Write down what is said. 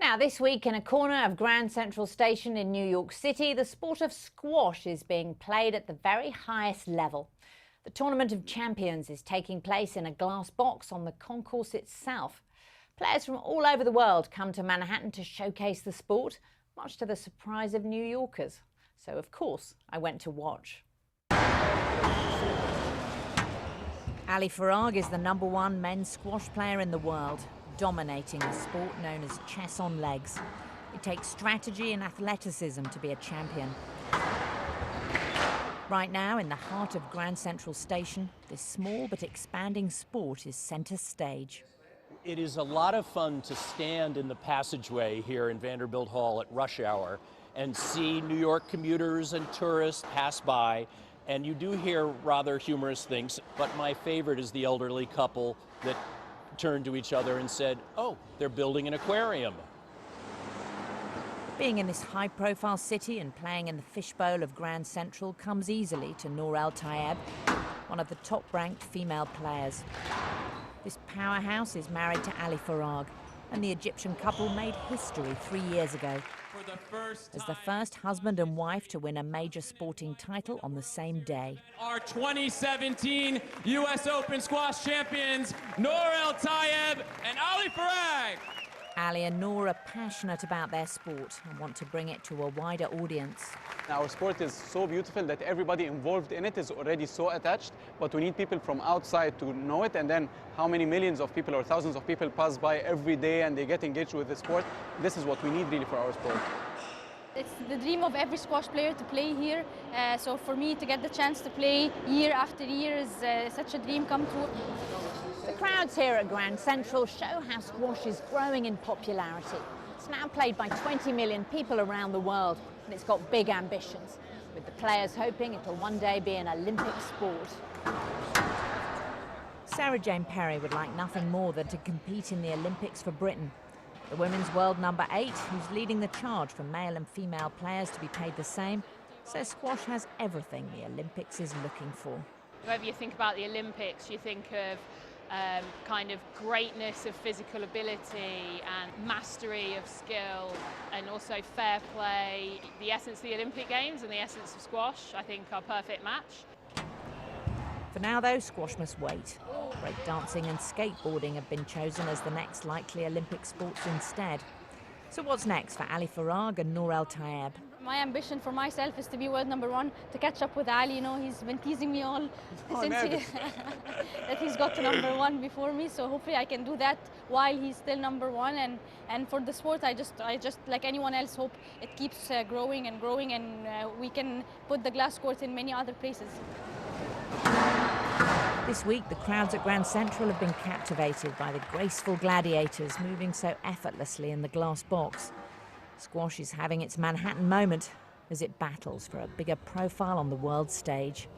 Now, this week in a corner of Grand Central Station in New York City, the sport of squash is being played at the very highest level. The Tournament of Champions is taking place in a glass box on the concourse itself. Players from all over the world come to Manhattan to showcase the sport, much to the surprise of New Yorkers. So, of course, I went to watch. Ali Farag is the #1 men's squash player in the world, dominating the sport known as chess on legs. It takes strategy and athleticism to be a champion. Right now, in the heart of Grand Central Station, this small but expanding sport is centre stage. It is a lot of fun to stand in the passageway here in Vanderbilt Hall at rush hour and see New York commuters and tourists pass by. And you do hear rather humorous things, but my favorite is the elderly couple that turned to each other and said, "Oh, they're building an aquarium." Being in this high-profile city and playing in the fishbowl of Grand Central comes easily to Nour El Tayeb, one of the top-ranked female players. This powerhouse is married to Ali Farag, and the Egyptian couple made history 3 years ago as the first husband and wife to win a major sporting title on the same day. Our 2017 U.S. Open squash champions, Nour El Tayeb and Ali Farag. Ali and Nour are passionate about their sport and want to bring it to a wider audience. Our sport is so beautiful that everybody involved in it is already so attached, but we need people from outside to know it, and then how many millions of people or thousands of people pass by every day and they get engaged with the sport. This is what we need really for our sport. It's the dream of every squash player to play here, so for me to get the chance to play year after year is such a dream come true. The crowds here at Grand Central show how squash is growing in popularity. It's now played by 20 million people around the world, and it's got big ambitions, with the players hoping it'll one day be an Olympic sport. Sarah Jane Perry would like nothing more than to compete in the Olympics for Britain. The women's world #8, who's leading the charge for male and female players to be paid the same, says squash has everything the Olympics is looking for. Whenever you think about the Olympics, you think of kind of greatness of physical ability and mastery of skill, and also fair play. The essence of the Olympic Games and the essence of squash, I think, are a perfect match. For now, though, squash must wait. Breakdancing and skateboarding have been chosen as the next likely Olympic sports instead. So what's next for Ali Farag and Nour El Tayeb? My ambition for myself is to be world #1, to catch up with Ali. You know, he's been teasing me all since that he's got to #1 before me. So hopefully I can do that while he's still #1. And for the sport, I just like anyone else hope it keeps growing and growing, and we can put the glass court in many other places. This week, the crowds at Grand Central have been captivated by the graceful gladiators moving so effortlessly in the glass box. Squash is having its Manhattan moment as it battles for a bigger profile on the world stage.